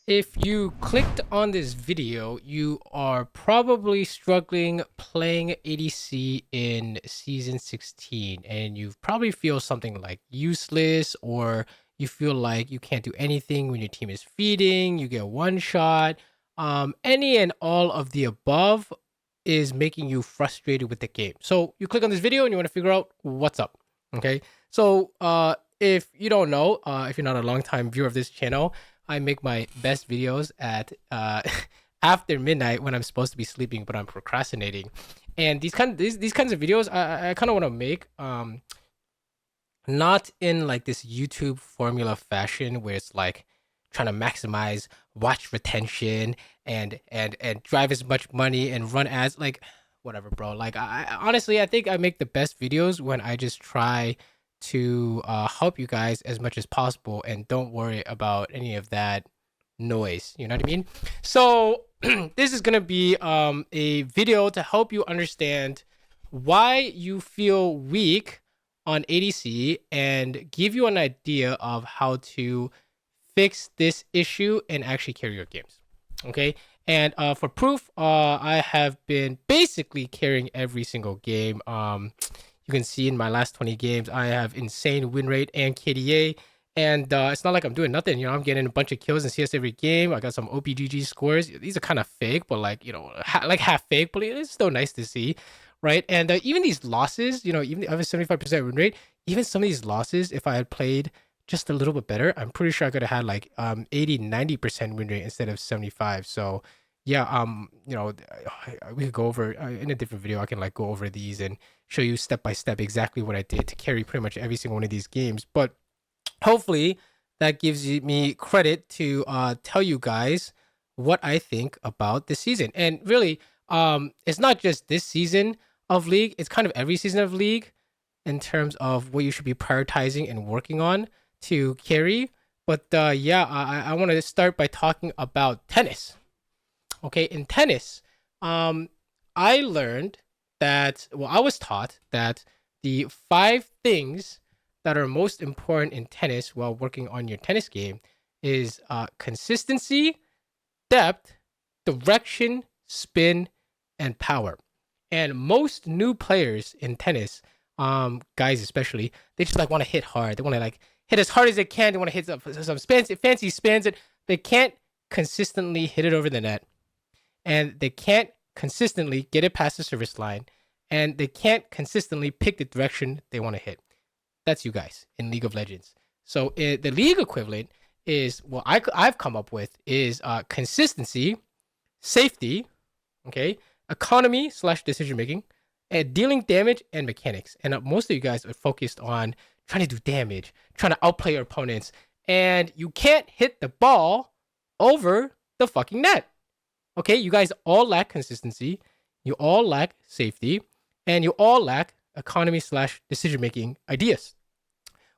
If you clicked on this video, you are probably struggling playing ADC in season 16, and you probably feel something like useless, or you feel like you can't do anything when your team is feeding, you get one shot. Any and all of the above is making you frustrated with the game. So you click on this video and you want to figure out what's up. Okay. So if you don't know, if you're not a long time viewer of this channel, I make my best videos at after midnight when I'm supposed to be sleeping, but I'm procrastinating. And these kinds of videos, I kind of want to make not in like this YouTube formula fashion where it's like trying to maximize watch retention and drive as much money and run ads, like whatever, bro. Like I honestly, I think I make the best videos when I just try to help you guys as much as possible and don't worry about any of that noise. You know what I mean? So this is gonna be a video to help you understand why you feel weak on ADC and give you an idea of how to fix this issue and actually carry your games. Okay. And for proof, I have been basically carrying every single game. You can see in my last 20 games, I have insane win rate and KDA. And it's not like I'm doing nothing. I'm getting a bunch of kills in CS every game. I got some OPGG scores. These are kind of fake, but like, like half fake, but it's still nice to see. Right. And even these losses, even I have a 75% win rate, even some of these losses, if I had played just a little bit better, I'm pretty sure I could have had like 80-90% win rate instead of 75. So yeah, we could go over in a different video. I can like go over these and show you step by step exactly what I did to carry pretty much every single one of these games. But hopefully that gives me credit to tell you guys what I think about this season. And really, it's not just this season of League, it's kind of every season of League in terms of what you should be prioritizing and working on to carry. But yeah, I want to start by talking about tennis. Okay, in tennis, I learned that, well, I was taught that the 5 things that are most important in tennis while working on your tennis game is consistency, depth, direction, spin, and power. And most new players in tennis, guys especially, they just like want to hit hard. They want to like hit as hard as they can. They want to hit some fancy spins. And they can't consistently hit it over the net, and they can't consistently get it past the service line, and they can't consistently pick the direction they want to hit. That's you guys in League of Legends. So the league equivalent is what I've come up with is consistency, safety, okay, economy slash decision making, and dealing damage and mechanics. And most of you guys are focused on trying to do damage, trying to outplay your opponents, and you can't hit the ball over the fucking net. Okay, you guys all lack consistency, you all lack safety, and you all lack economy slash decision making ideas.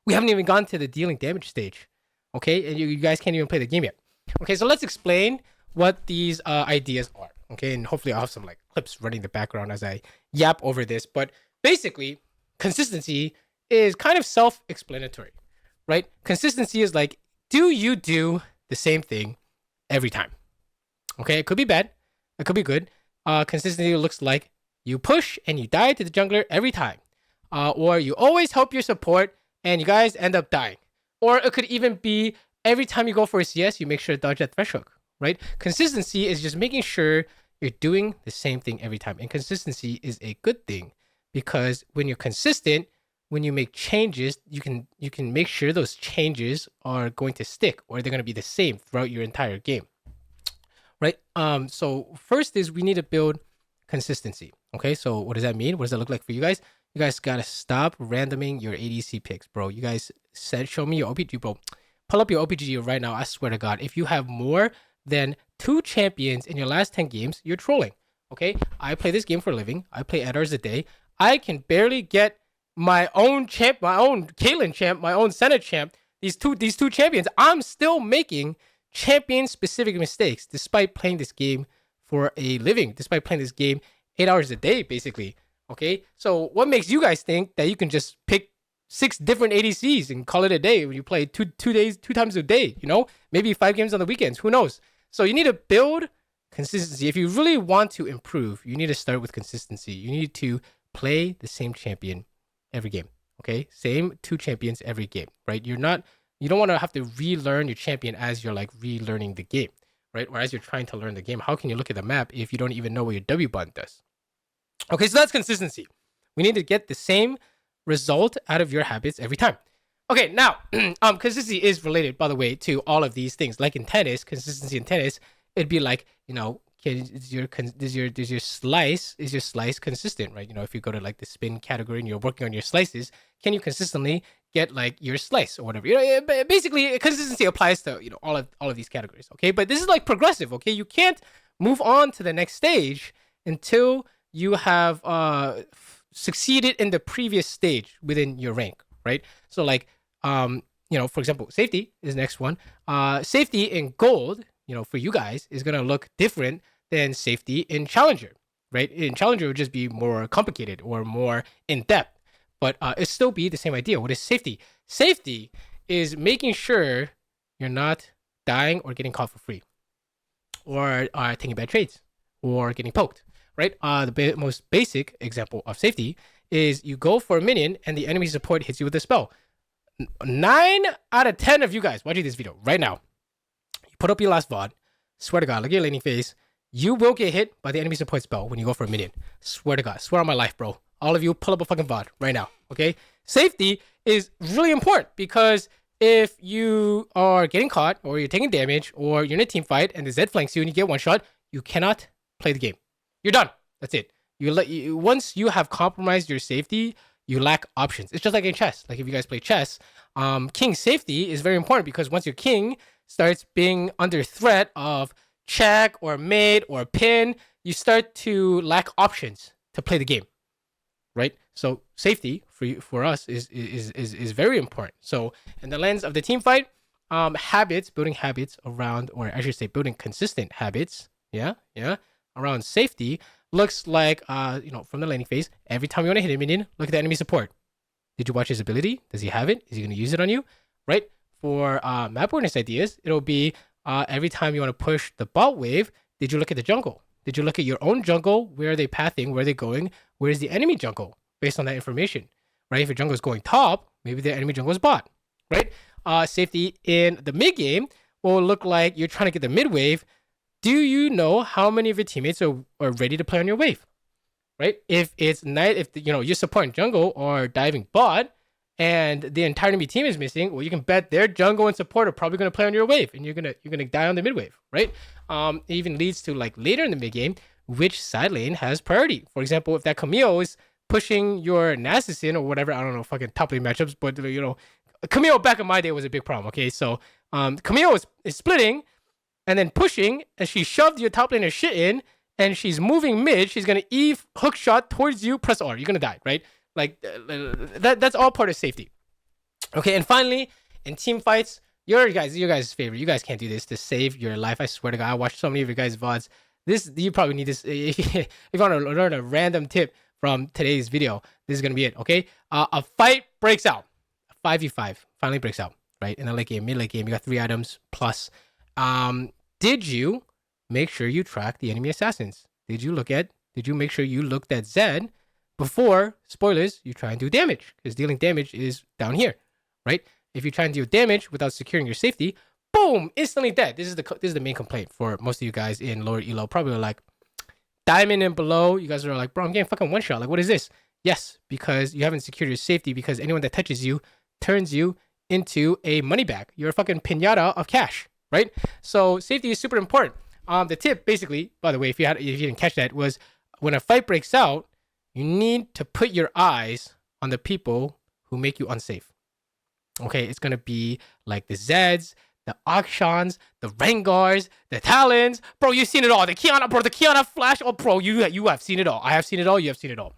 We haven't even gone to the dealing damage stage. Okay, and you guys can't even play the game yet. Okay, so let's explain what these ideas are. Okay, and hopefully I'll have some like clips running in the background as I yap over this. But basically, consistency is kind of self-explanatory, right? Consistency is like, do you do the same thing every time? Okay, it could be bad, it could be good. Consistency looks like you push and you die to the jungler every time, or you always help your support and you guys end up dying. Or it could even be every time you go for a CS, you make sure to dodge that thresh hook, right? Consistency is just making sure you're doing the same thing every time. And consistency is a good thing because when you're consistent, when you make changes, you can make sure those changes are going to stick or they're going to be the same throughout your entire game. Right? So first is we need to build consistency. Okay, so what does that mean? What does that look like for you guys? You guys gotta stop randoming your ADC picks, bro. You guys said, show me your OPG, bro. Pull up your OPG right now. I swear to God, if you have more than 2 champions in your last 10 games, you're trolling. Okay, I play this game for a living. I play 8 hours a day. I can barely get my own champ, my own Caitlyn champ, my own Senna champ. These two champions. I'm still making champion specific mistakes despite playing this game for a living, despite playing this game 8 hours a day, basically. Okay, so what makes you guys think that you can just pick 6 different ADCs and call it a day when you play two times a day, you know? Maybe 5 games on the weekends, who knows? So you need to build consistency. If you really want to improve, you need to start with consistency. You need to play the same champion every game, okay? Same 2 champions every game, right? You don't want to have to relearn your champion as you're like relearning the game, right? Or as you're trying to learn the game. How can you look at the map if you don't even know what your W button does? Okay, so that's consistency. We need to get the same result out of your habits every time. Okay, now, consistency is related, by the way, to all of these things. Like in tennis, consistency in tennis, it'd be like, you know, is your slice consistent, right? You know, if you go to like the spin category and you're working on your slices, can you consistently get like your slice or whatever? You know, basically, consistency applies to, you know, all of these categories. Okay, but this is like progressive. Okay, you can't move on to the next stage until you have succeeded in the previous stage within your rank, right? So like, you know, for example, safety is the next one. Safety in gold, you know, for you guys is gonna look different than safety in challenger, right? In challenger, it would just be more complicated or more in depth, but it still be the same idea. What is safety? Safety is making sure you're not dying or getting caught for free, or taking bad trades, or getting poked, right? The most basic example of safety is you go for a minion and the enemy support hits you with a spell. 9 out of 10 of you guys watching this video right now, you put up your last VOD, swear to God, look at your laning face, you will get hit by the enemy support spell when you go for a minion. Swear to God, swear on my life, bro. All of you, pull up a fucking VOD right now, okay? Safety is really important because if you are getting caught or you're taking damage or you're in a team fight and the Zed flanks you and you get one shot, you cannot play the game. You're done. That's it. Once you have compromised your safety, you lack options. It's just like in chess. Like if you guys play chess, king safety is very important because once your king starts being under threat of check or mate or pin, you start to lack options to play the game, right? So safety for us is very important. So in the lens of the team fight, building habits around, or I should say, building consistent habits, around safety looks like, you know, from the laning phase, every time you want to hit a minion, look at the enemy support. Did you watch his ability? Does he have it? Is he going to use it on you? Right? For map awareness ideas, it'll be every time you want to push the bot wave, did you look at the jungle? Did you look at your own jungle? Where are they pathing? Where are they going? Where is the enemy jungle? Based on that information, right? If your jungle is going top, maybe the enemy jungle is bot, right? Safety in the mid game will look like you're trying to get the mid wave. Do you know how many of your teammates are ready to play on your wave, right? If it's night, if you know you're supporting jungle or diving bot, and the entire enemy team is missing, well, you can bet their jungle and support are probably going to play on your wave, and you're gonna die on the mid wave, right? It even leads to like later in the mid game, which side lane has priority. For example, if that Camille is pushing your Nassassin or whatever, I don't know, fucking top lane matchups, but you know, Camille back in my day was a big problem. Okay, so Camille is splitting and then pushing, and she shoved your top laner shit in, and she's moving mid. She's gonna Eve hook shot towards you, press R. You're gonna die, right? Like that's all part of safety. Okay, and finally, in team fights, your guys' favorite. You guys can't do this to save your life. I swear to God, I watched so many of your guys' VODs. This you probably need this if you want to learn a random tip from today's video. This is gonna be it. Okay, a fight breaks out, a 5v5 finally breaks out, right? In the late game, mid late game, you got 3 items plus. Did you make sure you track the enemy assassins? Did you make sure you looked at Zed before, spoilers, you try and do damage? Because dealing damage is down here, right? If you try and deal damage without securing your safety, boom, instantly dead. This is the main complaint for most of you guys in lower elo. Probably like diamond and below. You guys are like, bro, I'm getting fucking one shot. Like, what is this? Yes, because you haven't secured your safety, because anyone that touches you turns you into a money bag. You're a fucking pinata of cash, right? So safety is super important. The tip, basically, by the way, if you didn't catch that, was when a fight breaks out, you need to put your eyes on the people who make you unsafe. Okay, it's gonna be like the Zeds, the Akshans, the Rengars, the Talons. Bro, you've seen it all. The Kiana flash. Oh, bro, you have seen it all. I have seen it all. You have seen it all.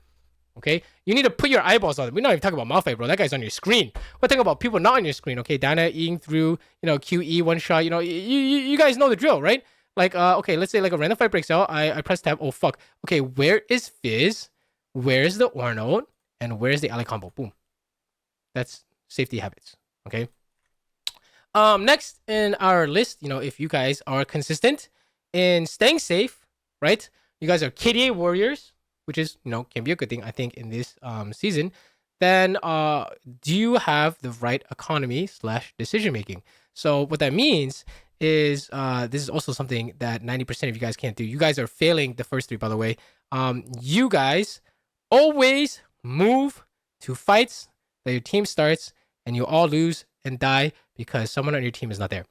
Okay, you need to put your eyeballs on it. We're not even talking about Malphite, bro. That guy's on your screen. We're talking about people not on your screen. Okay, Diana eating through, QE one shot. You guys know the drill, right? Like, okay, let's say like a random fight breaks out. I press tab. Oh fuck. Okay, where is Fizz? Where's the Ornode? And where's the ally combo? Boom. That's safety habits. Okay. Next in our list, if you guys are consistent in staying safe, right? You guys are KDA warriors, which is can be a good thing I think in this season. Then do you have the right economy / decision making? So what that means is this is also something that 90% of you guys can't do. You guys are failing the first three, by the way. You guys always move to fights that your team starts and you all lose and die because someone on your team is not there.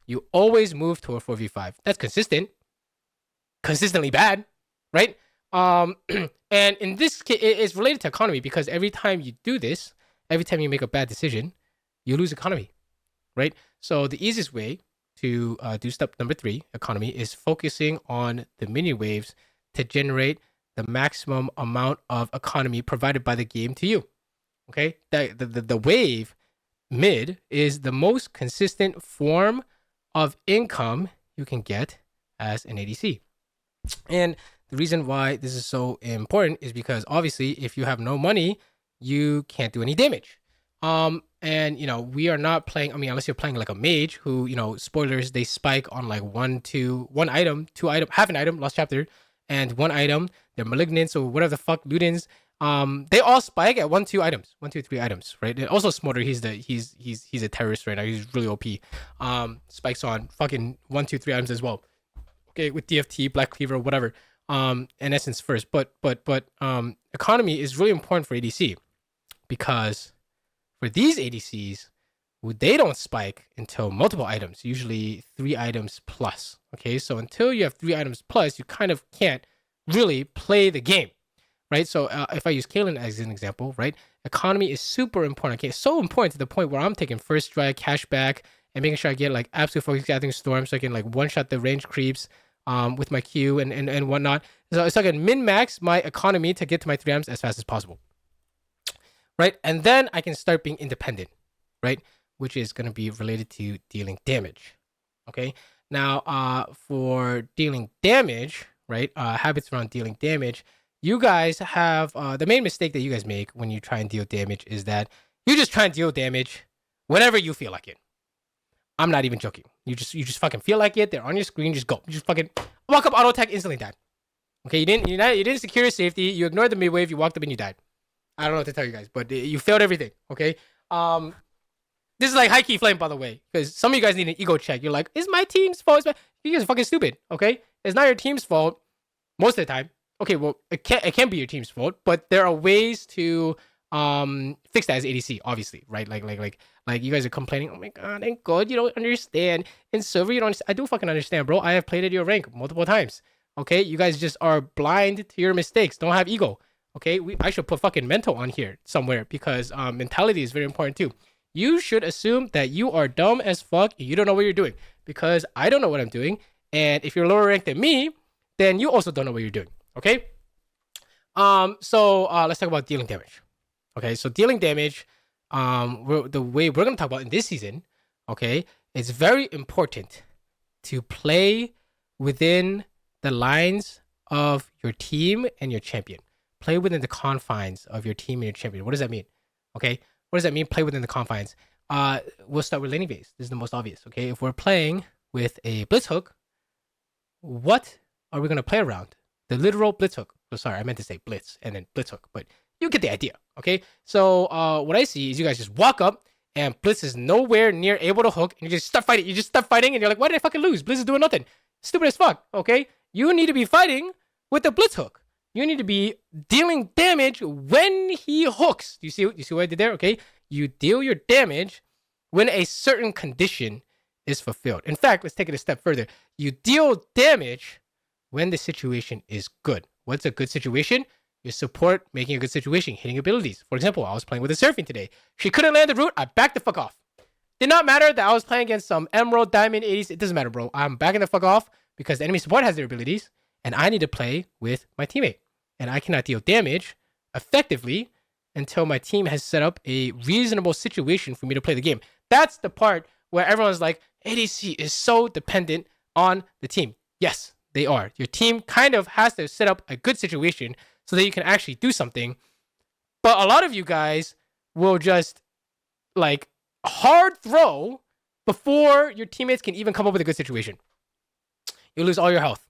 You always move to a 4v5. That's consistently bad, right? And in this case, it's related to economy because every time you do this, every time you make a bad decision, you lose economy, right? So the easiest way to do step number 3, economy, is focusing on the mini waves to generate the maximum amount of economy provided by the game to you. Okay, the wave mid is the most consistent form of income you can get as an ADC. And the reason why this is so important is because obviously if you have no money, you can't do any damage. And we are not playing, unless you're playing like a mage who, spoilers, they spike on like one item, half an item, lost chapter, and one item, they're malignants or whatever the fuck, Ludens. They all spike at 1, 2 items, 1, 2, 3 items, right? And also Smolder, he's a terrorist right now. He's really OP. Spikes on fucking 1, 2, 3 items as well. Okay, with DFT, Black Cleaver, whatever. And Essence first, but economy is really important for ADC because for these ADCs, they don't spike until multiple items, usually 3 items plus. Okay, so until you have 3 items plus, you kind of can't really play the game. Right, so if I use Kaylin as an example, right, economy is super important. Okay, it's so important to the point where I'm taking first strike, cashback, and making sure I get like absolute focus gathering storm, so I can like one shot the range creeps, with my Q and whatnot. So I can min max my economy to get to my 3 items as fast as possible. Right, and then I can start being independent, right, which is going to be related to dealing damage. Okay, now for dealing damage, right, habits around dealing damage. You guys have the main mistake that you guys make when you try and deal damage is that you just try and deal damage whenever you feel like it. I'm not even joking. You just fucking feel like it. They're on your screen. Just go. You just fucking walk up, auto attack, instantly died. Okay, you didn't secure your safety. You ignored the mid wave. You walked up and you died. I don't know what to tell you guys, but you failed everything. Okay. This is like high key flame, by the way, because some of you guys need an ego check. You're like, it's my team's fault. You guys are fucking stupid. Okay, it's not your team's fault most of the time. Okay, well, it can be your team's fault, but there are ways to fix that as ADC, obviously, right? Like you guys are complaining, oh my god, thank God you don't understand. In server, you don't understand. I do fucking understand, bro. I have played at your rank multiple times. Okay, you guys just are blind to your mistakes. Don't have ego. Okay, I should put fucking mental on here somewhere because mentality is very important too. You should assume that you are dumb as fuck and you don't know what you're doing because I don't know what I'm doing. And if you're lower ranked than me, then you also don't know what you're doing. Okay. So let's talk about dealing damage. Okay, so dealing damage, the way we're gonna talk about in this season, okay, it's very important to play within the lines of your team and your champion. Play within the confines of your team and your champion. What does that mean? Okay, what does that mean? Play within the confines. We'll start with laning base. This is the most obvious. Okay, if we're playing with a blitz hook, what are we gonna play around? The literal blitz hook. Oh, sorry, I meant to say blitz and then blitz hook, but you get the idea, okay? So what I see is you guys just walk up and Blitz is nowhere near able to hook and you just start fighting. You just start fighting and you're like, why did I fucking lose? Blitz is doing nothing. Stupid as fuck, okay? You need to be fighting with the Blitz hook. You need to be dealing damage when he hooks. Do you see what I did there? Okay, you deal your damage when a certain condition is fulfilled. In fact, let's take it a step further. You deal damage when the situation is good. What's a good situation? Your support making a good situation, hitting abilities. For example, I was playing with a Surfing today. She couldn't land the root. I backed the fuck off. Did not matter that I was playing against some Emerald, Diamond, 80s. It doesn't matter, bro. I'm backing the fuck off because the enemy support has their abilities and I need to play with my teammate. And I cannot deal damage effectively until my team has set up a reasonable situation for me to play the game. That's the part where everyone's like, ADC is so dependent on the team. Yes, they are. Your team kind of has to set up a good situation so that you can actually do something. But a lot of you guys will just like hard throw before your teammates can even come up with a good situation. You lose all your health.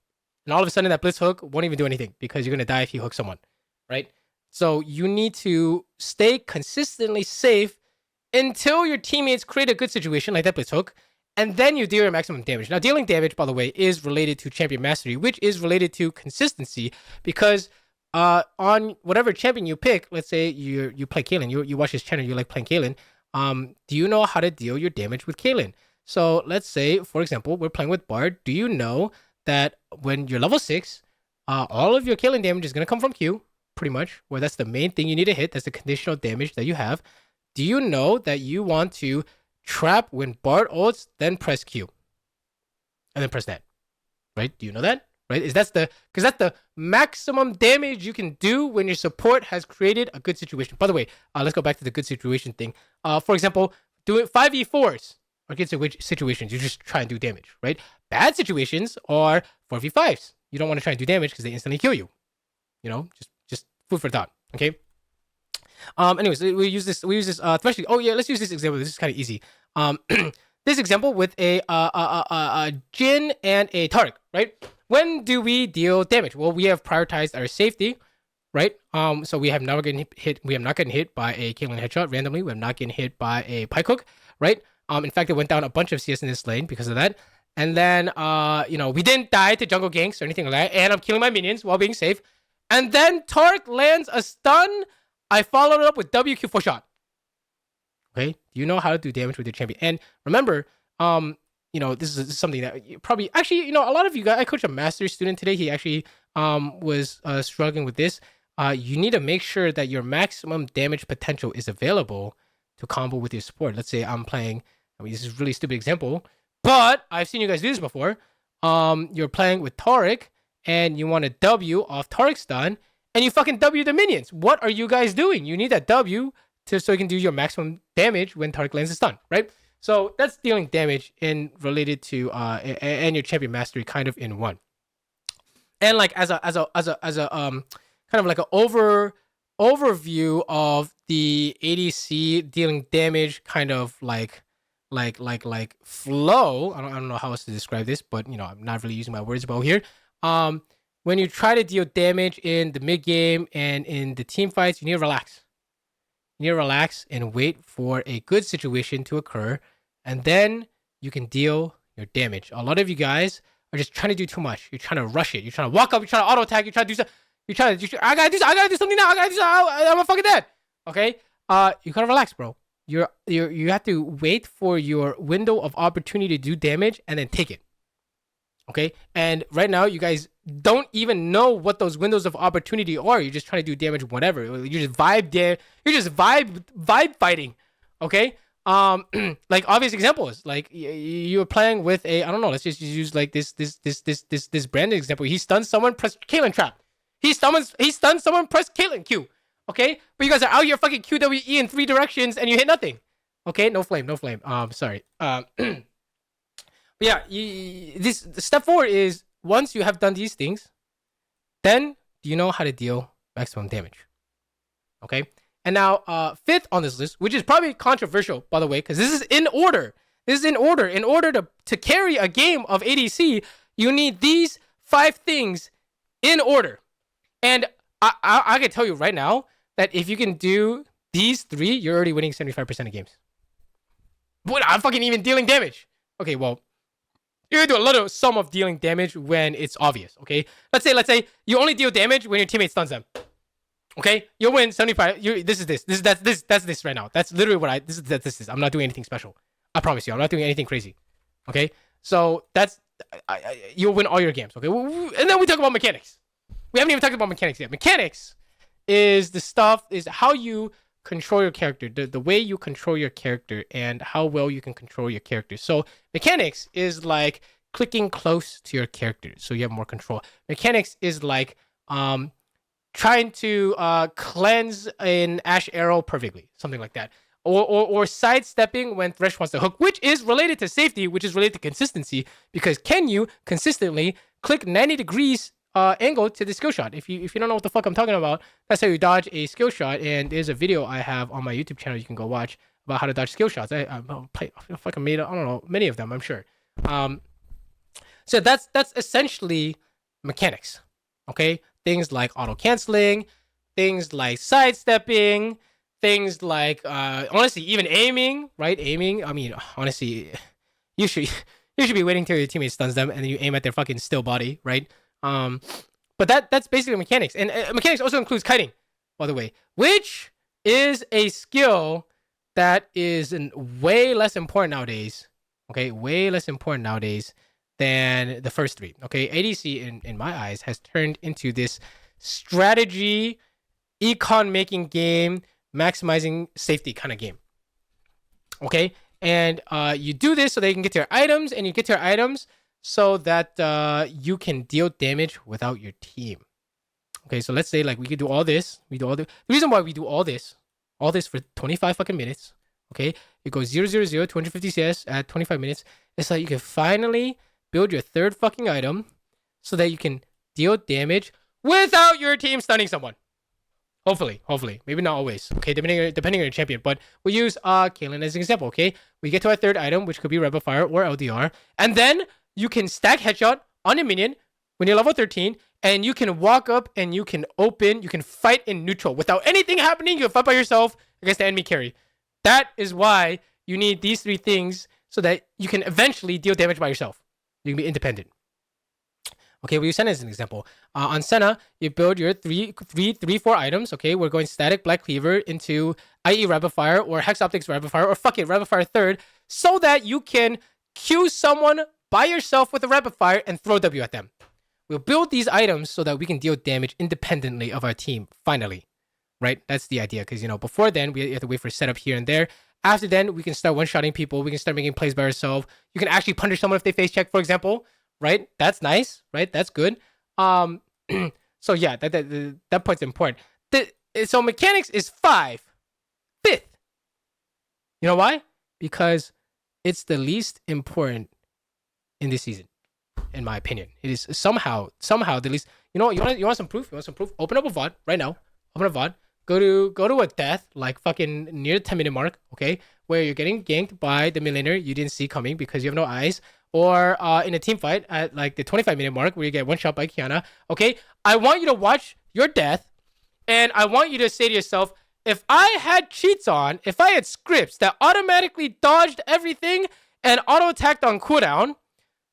And all of a sudden that blitz hook won't even do anything because you're going to die if you hook someone, right? So you need to stay consistently safe until your teammates create a good situation like that blitz hook, and then you deal your maximum damage. Now, dealing damage, by the way, is related to champion mastery, which is related to consistency, because on whatever champion you pick, let's say you play Kaylin, you watch his channel, you like playing Kaylin, do you know how to deal your damage with Kaylin? So let's say, for example, we're playing with Bard. Do you know that when you're level 6, all of your Kaylin damage is going to come from Q, pretty much, where that's the main thing you need to hit. That's the conditional damage that you have. Do you know that you want to trap when Bard ults, then press Q, and then press that, right? Do you know that? Right? Because that's the maximum damage you can do when your support has created a good situation. By the way, let's go back to the good situation thing. For example, doing 5v4s or good situations, you just try and do damage, right? Bad situations are 4v5s. You don't want to try and do damage because they instantly kill you. You know, just food for thought. Okay. Anyways, we use this especially. Oh yeah, let's use this example. This is kind of easy. This example with a Jhin and a Taric, right? When do we deal damage? Well, we have prioritized our safety, right? So we have not getting hit. We have not getting hit by a Kaylin headshot randomly. We have not getting hit by a pike hook, right? In fact, it went down a bunch of CS in this lane because of that. And then, we didn't die to jungle ganks or anything like that. And I'm killing my minions while being safe. And then Taric lands a stun. I followed it up with WQ for shot. Okay, do you know how to do damage with your champion? And remember, this is something that you probably actually, a lot of you guys. I coached a master's student today. He actually was struggling with this. You need to make sure that your maximum damage potential is available to combo with your support. Let's say I'm playing. This is a really stupid example, but I've seen you guys do this before. You're playing with Taric, and you want a W off Taric's stun, and you fucking W the minions. What are you guys doing? You need that W so you can do your maximum damage when Taric lands a stun, right? So that's dealing damage in related to and your champion mastery kind of in one. And like as a kind of like an overview of the ADC dealing damage kind of like flow. I don't know how else to describe this, but I'm not really using my words about here. When you try to deal damage in the mid game and in the team fights, you need to relax. You need to relax and wait for a good situation to occur, and then you can deal your damage. A lot of you guys are just trying to do too much. You're trying to rush it. You're trying to walk up. You're trying to auto attack. You're trying to do something. I gotta do something now. I'm a fucking dead. Okay. You gotta relax, bro. You have to wait for your window of opportunity to do damage and then take it. Okay. And right now, you guys don't even know what those windows of opportunity are. You're just trying to do damage, whatever. You just vibe there. You're just vibe fighting. Okay. Like obvious examples, like you're playing with a, I don't know, let's just use like this branded example. He stuns someone, press Kaylin trap. He stuns someone, press Kaylin Q. Okay, but you guys are out here fucking QWE in 3 directions and you hit nothing. Okay, no flame. Sorry. But yeah, this step 4 is once you have done these things, then do you know how to deal maximum damage? Okay. And now, 5th on this list, which is probably controversial, by the way, because this is in order. This is in order. In order to carry a game of ADC, you need these 5 things in order. And I can tell you right now that if you can do these 3, you're already winning 75% of games. Without fucking even dealing damage. Okay, well, you're gonna do a little sum of dealing damage when it's obvious. Okay, let's say you only deal damage when your teammate stuns them. Okay, you'll win 75. That's this right now. That's literally what this is. I'm not doing anything special. I promise you, I'm not doing anything crazy. Okay, so that's you'll win all your games. Okay, and then we talk about mechanics. We haven't even talked about mechanics yet. Mechanics is how you control your character, the way you control your character, and how well you can control your character. So mechanics is like clicking close to your character, so you have more control. Mechanics is like trying to cleanse an Ash arrow perfectly, something like that. Or sidestepping when Thresh wants to hook, which is related to safety, which is related to consistency, because can you consistently click 90 degrees angle to the skill shot? If you don't know what the fuck I'm talking about, that's how you dodge a skill shot, and there's a video I have on my YouTube channel you can go watch about how to dodge skill shots. I fucking made, I don't know, many of them, I'm sure. Um, so that's essentially mechanics. Okay, things like auto canceling, things like sidestepping, things like honestly even aiming. Right, aiming. I mean, honestly, you should you should be waiting till your teammate stuns them and then you aim at their fucking still body. Right. Um, but that's basically mechanics, and mechanics also includes kiting, by the way, which is a skill that is way less important nowadays. Okay, way less important nowadays than the first three. Okay, ADC in my eyes has turned into this strategy, econ making game, maximizing safety kind of game. Okay, and you do this so that you can get to your items, and you get to your items so that you can deal damage without your team. Okay, so let's say like we could do all this. We do all the reason why we do all this for 25 fucking minutes. Okay, it goes 0, 0, 0, 250 CS at 25 minutes. It's like you can finally build your third fucking item so that you can deal damage without your team stunning someone. Hopefully, maybe not always. Okay, depending on your champion, but we'll use Caitlyn as an example. Okay, we get to our third item, which could be Rapid Fire or LDR, and then you can stack headshot on a minion when you're level 13, and you can walk up and you can fight in neutral without anything happening. You can fight by yourself against the enemy carry. That is why you need these three things so that you can eventually deal damage by yourself. You can be independent. Okay, we'll use Senna as an example. On Senna, you build your 4 items. Okay, we're going Static, Black Cleaver into IE Rapid Fire or Hex Optics Rapid Fire or fuck it, Rapid Fire third, so that you can Q someone by yourself with a Rapid Fire and throw W at them. We'll build these items so that we can deal damage independently of our team, finally. Right? That's the idea, because, before then, we have to wait for setup here and there. After then, we can start one-shotting people. We can start making plays by ourselves. You can actually punish someone if they face check, for example. Right? That's nice. Right? That's good. So yeah, that part's important. So mechanics is 5. 5th. You know why? Because it's the least important in this season, in my opinion. It is somehow the least. You want some proof? You want some proof? Open up a VOD right now. Open a VOD. Go to a death like fucking near the 10-minute mark. Okay, where you're getting ganked by the millionaire you didn't see coming because you have no eyes. Or in a team fight at like the 25-minute mark where you get one shot by Kiana. Okay, I want you to watch your death, and I want you to say to yourself, if I had cheats on, if I had scripts that automatically dodged everything and auto attacked on cooldown,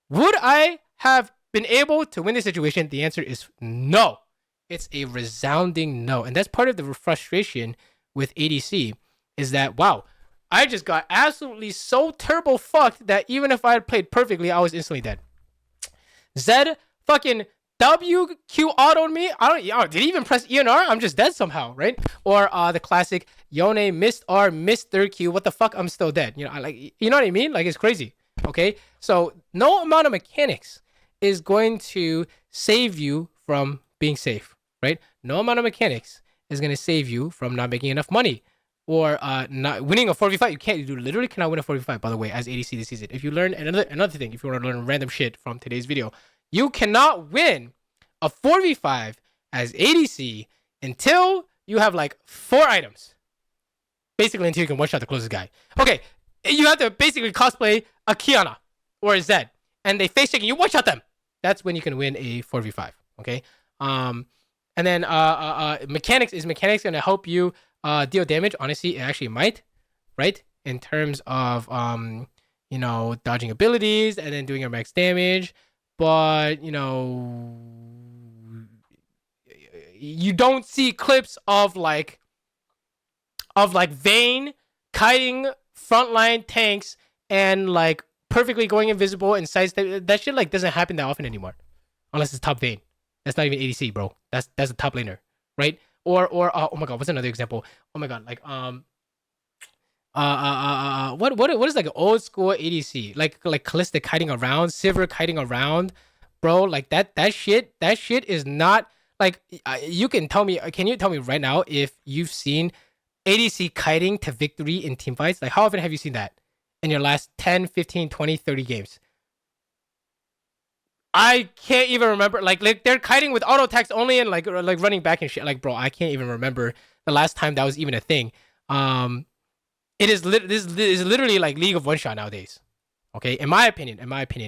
would I have been able to win this situation? The answer is no. It's a resounding no. And that's part of the frustration with ADC is that, wow, I just got absolutely so turbo fucked that even if I had played perfectly, I was instantly dead. Zed fucking WQ autoed me. Did he even press ENR? I'm just dead somehow, right? Or the classic Yone missed R, missed third Q. What the fuck? I'm still dead. You know what I mean? Like, it's crazy. Okay, so no amount of mechanics is going to save you from being safe, right? No amount of mechanics is going to save you from not making enough money or not winning a 4v5. You literally cannot win a 4v5, by the way, as ADC this season. If you learn another thing, if you want to learn random shit from today's video, you cannot win a 4v5 as ADC until you have like 4 items. Basically, until you can one-shot the closest guy. Okay, you have to basically cosplay a Kiana or a Zed, and they face check and you one-shot them. That's when you can win a 4v5. Okay. And then mechanics going to help you deal damage? Honestly, it actually might, right? In terms of dodging abilities and then doing your max damage, but you don't see clips of like Vayne kiting frontline tanks and like perfectly going invisible and sidestep. That shit like doesn't happen that often anymore, unless it's top Vayne. That's not even ADC, bro. That's a top laner, right? Or oh my god, what's another example? Oh my god, like what is like an old school ADC? Like Kalista kiting around, Saber kiting around, bro. Like that shit is not like you can tell me. Can you tell me right now if you've seen ADC kiting to victory in team fights? Like how often have you seen that in your last 10, 15, 20, 30 games? I can't even remember. Like they're kiting with auto attacks only and like running back and shit. Like, bro, I can't even remember the last time that was even a thing. This is literally like League of One Shot nowadays. Okay, in my opinion,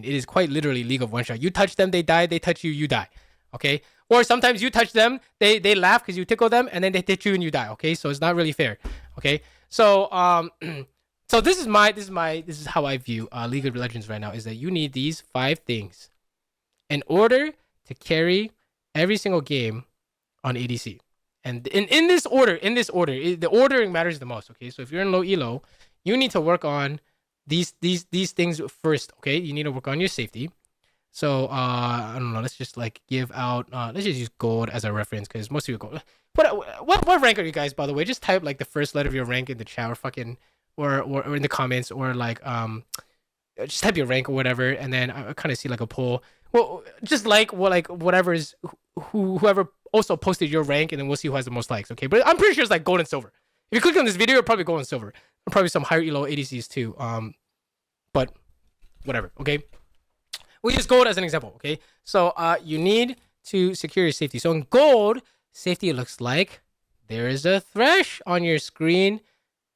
it is quite literally League of One Shot. You touch them, they die. They touch you, you die. Okay, or sometimes you touch them, they laugh because you tickle them, and then they hit you and you die. Okay, so it's not really fair. Okay, so so this is how I view League of Legends right now. Is that you need these 5 things in order to carry every single game on ADC. And in this order, the ordering matters the most. Okay, so if you're in low elo, you need to work on these things first. Okay, you need to work on your safety. So I don't know. Let's just like give out. Let's just use gold as a reference because most of you gold. What rank are you guys, by the way? Just type like the first letter of your rank in the chat or fucking or in the comments or like just type your rank or whatever, and then I kind of see like a poll. Well, just like whatever is whoever also posted your rank, and then we'll see who has the most likes. Okay, but I'm pretty sure it's like gold and silver. If you click on this video, it'll probably gold and silver. Probably some higher elo ADCs too. But whatever. Okay, we'll use gold as an example. Okay, so you need to secure your safety. So in gold, safety looks like there is a thresh on your screen.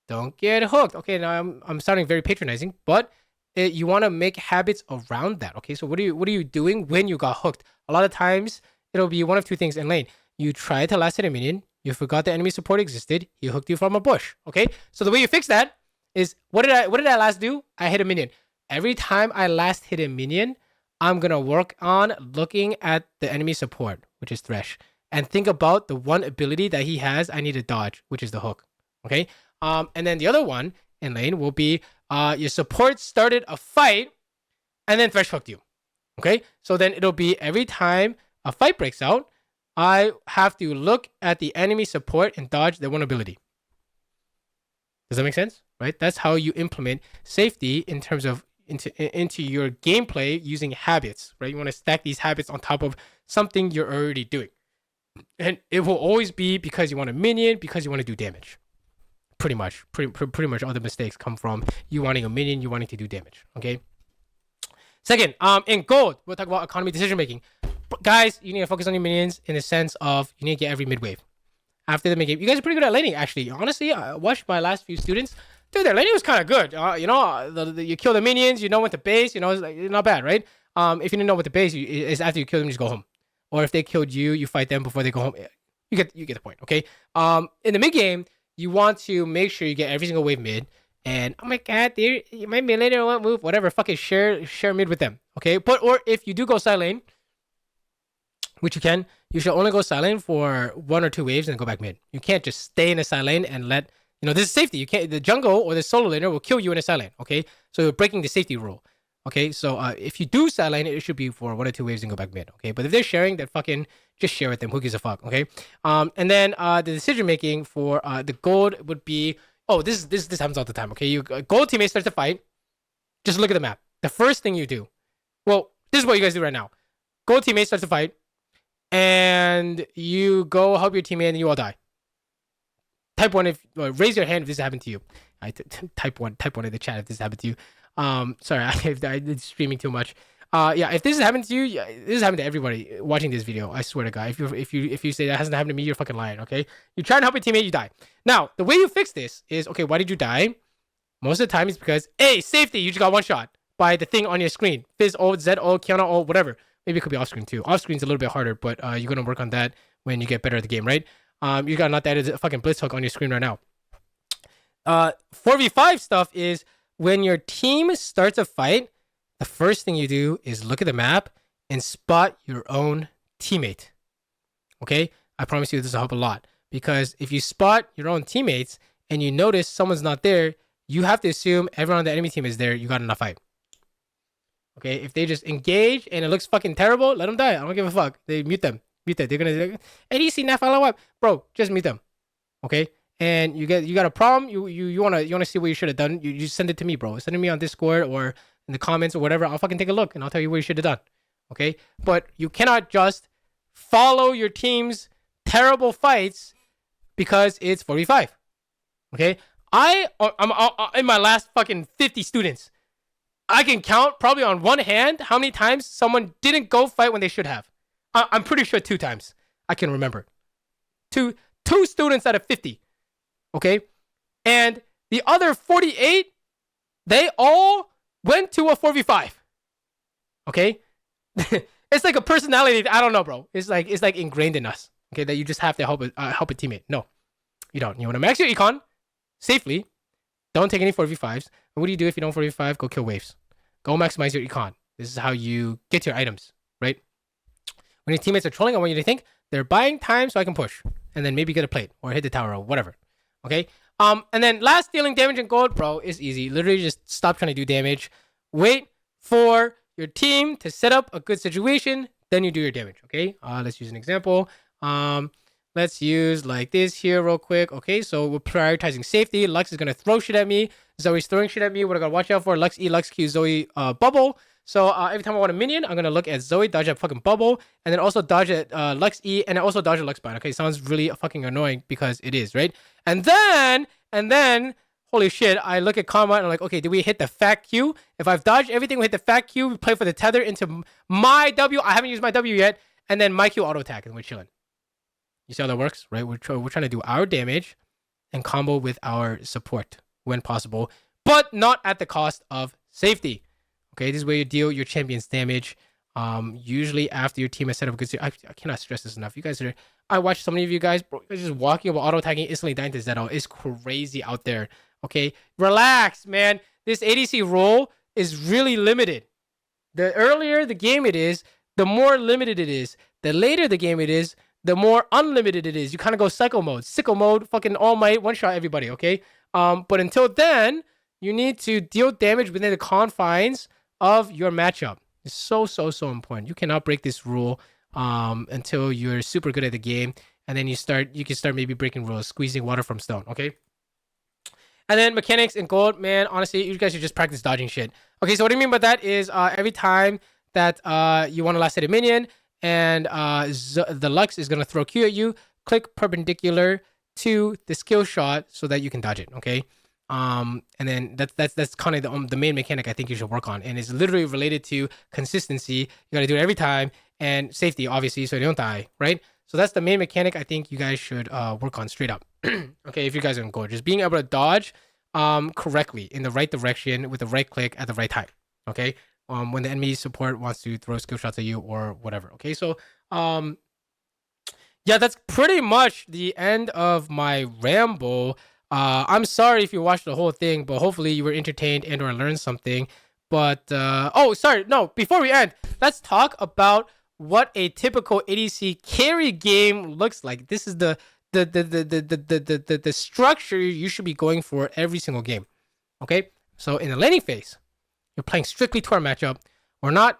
Don't get hooked. Okay, now I'm sounding very patronizing, but you want to make habits around that. Okay, so what are you doing when you got hooked? A lot of times it'll be one of 2 things in lane. You tried to last hit a minion. You forgot the enemy support existed. He hooked you from a bush. Okay, so the way you fix that is what did I last do? I hit a minion. Every time I last hit a minion, I'm gonna work on looking at the enemy support, which is Thresh, and think about the one ability that he has. I need to dodge, which is the hook. Okay, and then the other one in lane will be your support started a fight, and then Thresh hooked you. Okay, so then it'll be every time a fight breaks out, I have to look at the enemy support and dodge their one ability. Does that make sense? Right? That's how you implement safety in terms of into your gameplay using habits. Right? You want to stack these habits on top of something you're already doing, and it will always be because you want a minion, because you want to do damage. Pretty much all the mistakes come from you wanting a minion, you wanting to do damage. Okay. Second, in gold, we'll talk about economy decision making. Guys, you need to focus on your minions in the sense of you need to get every mid wave. After the mid game, you guys are pretty good at laning. Actually, honestly, I watched my last few students. Dude, their laning was kind of good. You kill the minions, you know when to base. You know, it's like not bad, right? If you didn't know what to base, it's after you kill them, you just go home. Or if they killed you, you fight them before they go home. You get the point, okay? In the mid game, you want to make sure you get every single wave mid. And oh my god, my mid laner won't move. Whatever, fucking share mid with them, okay? But or if you do go side lane, which you can, you should only go side lane for 1 or 2 waves and then go back mid. You can't just stay in a side lane and let this is safety. You can't. The jungle or the solo laner will kill you in a side lane, okay? So you're breaking the safety rule, okay? So if you do side lane, it should be for 1 or 2 waves and go back mid, okay? But if they're sharing, then fucking just share with them. Who gives a fuck, okay? And then the decision making for the gold would be. Oh, this happens all the time. Okay, you gold teammate starts to fight. Just look at the map. The first thing you do, well, this is what you guys do right now. Gold teammate starts to fight, and you go help your teammate, and you all die. Type 1 if raise your hand if this happened to you. Type 1 in the chat if this happened to you. Sorry, I did streaming too much. Yeah, if this has happened to you, this has happened to everybody watching this video. I swear to God, if you say that hasn't happened to me, you're fucking lying. Okay, you try and help your teammate, you die. Now, the way you fix this is okay. Why did you die? Most of the time, it's because safety. You just got one shot by the thing on your screen. Fizz ult, Zed ult, Kiana ult, whatever. Maybe it could be off screen too. Off screen's a little bit harder, but you're gonna work on that when you get better at the game, right? You got not that as a fucking blitz hook on your screen right now. 4v5 stuff is when your team starts a fight. The first thing you do is look at the map and spot your own teammate. Okay? I promise you this will help a lot. Because if you spot your own teammates and you notice someone's not there, you have to assume everyone on the enemy team is there. You got enough fight. Okay? If they just engage and it looks fucking terrible, let them die. I don't give a fuck. They mute them. They're gonna ADC now follow up. Bro, just mute them. Okay? And you got a problem, you wanna see what you should have done, you send it to me, bro. Send it to me on Discord or in the comments or whatever. I'll fucking take a look and I'll tell you what you should have done. Okay? But you cannot just follow your team's terrible fights because it's 4v5. Okay? I'm in my last fucking 50 students. I can count probably on one hand how many times someone didn't go fight when they should have. I'm pretty sure 2 times. I can remember. Two students out of 50. Okay? And The other 48, they all went to a 4v5. Okay? It's like a personality. I don't know, bro. It's like ingrained in us. Okay, that you just have to help a teammate. No, you don't. You want to max your econ safely. Don't take any 4v5s. And what do you do if you don't 4v5? Go kill waves. Go maximize your econ. This is how you get your items, right? When your teammates are trolling, I want you to think they're buying time so I can push, and then maybe get a plate or hit the tower or whatever. Okay. And then last, dealing damage in gold, bro, is easy. Literally, just stop trying to do damage. Wait for your team to set up a good situation, then you do your damage. Okay. Let's use an example. Let's use like this here real quick. Okay, so we're prioritizing safety. Lux is gonna throw shit at me. Zoe's throwing shit at me. What I gotta watch out for? Lux E, Lux Q, Zoe, bubble. So every time I want a minion, I'm gonna look at Zoe, dodge that fucking bubble, and then also dodge at Lux E, and then also dodge a Lux bind. Okay, sounds really fucking annoying because it is, right? And then, holy shit, I look at karma and I'm like, okay, did we hit the fat Q? If I've dodged everything, we hit the fat Q. We play for the tether into my W. I haven't used my W yet, and then my Q auto attack, and we're chilling. You see how that works, right? We're trying to do our damage and combo with our support when possible, but not at the cost of safety. Okay, this is where you deal your champion's damage. Usually after your team has set up a good. I cannot stress this enough. You guys are. I watch so many of you guys, bro, just walking about auto attacking, instantly dying to Zeto. It's crazy out there. Okay, relax, man. This ADC role is really limited. The earlier the game it is, the more limited it is. The later the game it is, the more unlimited it is. You kind of go sicko mode, fucking all might, one shot everybody, okay? But until then, you need to deal damage within the confines of your matchup. It's so important. You cannot break this rule until you're super good at the game, and then you can start maybe breaking rules, squeezing water from stone, okay? And then mechanics in gold, man, honestly, you guys should just practice dodging shit. Okay, so what I mean by that is every time that you want to last hit a minion, and the Lux is going to throw Q at you, click perpendicular to the skill shot so that you can dodge it, okay? And then that's kind of the main mechanic I think you should work on, and it's literally related to consistency. You got to do it every time, and safety, obviously, so you don't die, right? So that's the main mechanic I think you guys should work on straight up. Okay, if you guys are going to go, just being able to dodge correctly in the right direction with the right click at the right time, okay? When the enemy support wants to throw skill shots at you or whatever. Okay, so yeah, that's pretty much the end of my ramble. I'm sorry if you watched the whole thing, but hopefully you were entertained and or learned something. But oh, sorry, no. Before we end, let's talk about what a typical ADC carry game looks like. This is the structure you should be going for every single game. Okay, so in the laning phase, you're playing strictly to our matchup. We're not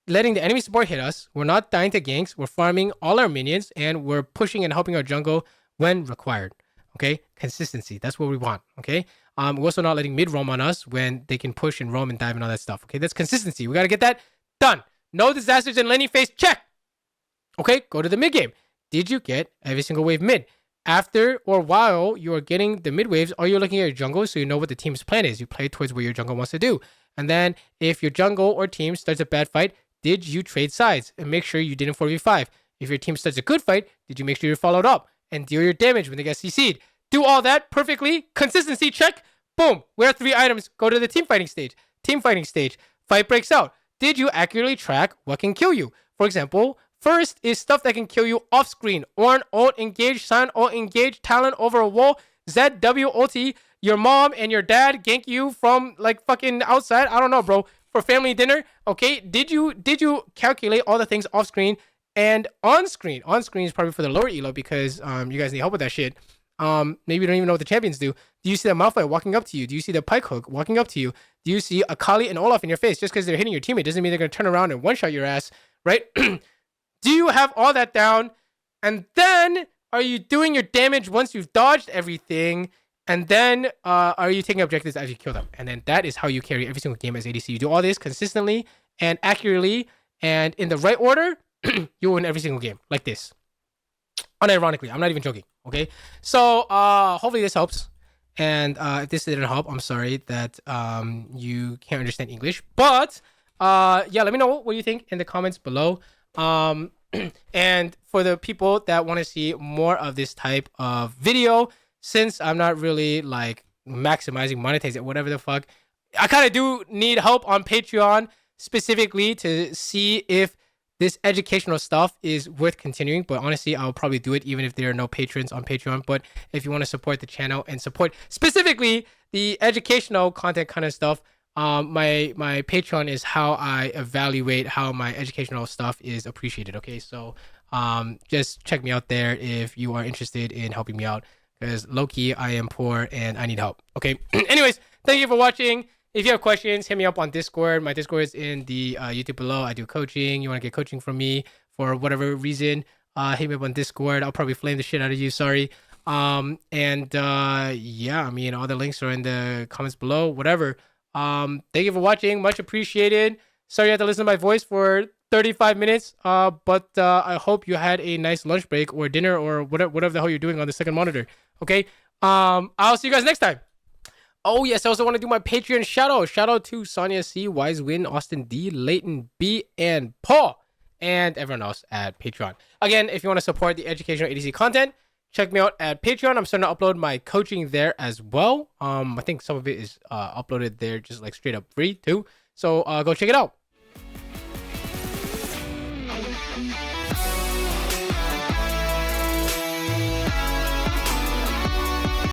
letting the enemy support hit us. We're not dying to ganks. We're farming all our minions, and we're pushing and helping our jungle when required. Okay, consistency. That's what we want. Okay, we're also not letting mid roam on us when they can push and roam and dive and all that stuff. Okay, that's consistency. We got to get that done. No disasters in laning phase. Check. Okay, go to the mid game. Did you get every single wave mid? After or while you are getting the mid waves, are you looking at your jungle so you know what the team's plan is? You play towards what your jungle wants to do. And then if your jungle or team starts a bad fight, did you trade sides? And make sure you didn't 4v5. If your team starts a good fight, did you make sure you followed up and deal your damage when they get CC'd? Do all that perfectly. Consistency check. Boom. We have 3 items. Go to the team fighting stage. Team fighting stage. Fight breaks out. Did you accurately track what can kill you? For example, first is stuff that can kill you off screen. Ornn, ult, engage, Sion, ult, engage, Talon over a wall, Z, W, ulti, your mom and your dad gank you from like fucking outside. I don't know, bro. For family dinner. Okay. Did you calculate all the things off screen and on screen? On screen is probably for the lower elo because you guys need help with that shit. Maybe you don't even know what the champions do. Do you see the Malphite walking up to you? Do you see the Pike Hook walking up to you? Do you see Akali and Olaf in your face? Just because they're hitting your teammate doesn't mean they're going to turn around and one-shot your ass, right? Do you have all that down? And then are you doing your damage once you've dodged everything? And then are you taking objectives as you kill them? And then that is how you carry every single game as ADC. You do all this consistently and accurately and in the right order, you win every single game like this. Unironically, I'm not even joking. Okay, so hopefully this helps. And if this didn't help, I'm sorry that you can't understand English. But yeah, let me know what you think in the comments below. And for the people that want to see more of this type of video, since I'm not really like maximizing, monetizing, whatever the fuck. I kind of do need help on Patreon specifically to see if this educational stuff is worth continuing. But honestly, I'll probably do it even if there are no patrons on Patreon. But if you want to support the channel and support specifically the educational content kind of stuff, my Patreon is how I evaluate how my educational stuff is appreciated. Okay, so just check me out there if you are interested in helping me out, because low-key I am poor and I need help. Okay. Anyways, thank you for watching. If you have questions, hit me up on Discord. My Discord is in the YouTube below. I do coaching. You want to get coaching from me for whatever reason, hit me up on Discord. I'll probably flame the shit out of you. Sorry. Yeah, I mean, all the links are in the comments below. Whatever. Thank you for watching. Much appreciated. Sorry you had to listen to my voice for 35 minutes. But I hope you had a nice lunch break or dinner or whatever the hell you're doing on the second monitor. Okay. I'll see you guys next time. Oh, yes, I also want to do my Patreon shout-out. Shout-out to Sonia C, Wise Win, Austin D, Leighton B, and Paul, and everyone else at Patreon. Again, if you want to support the educational ADC content, check me out at Patreon. I'm starting to upload my coaching there as well. I think some of it is uploaded there just like straight up free too. So go check it out.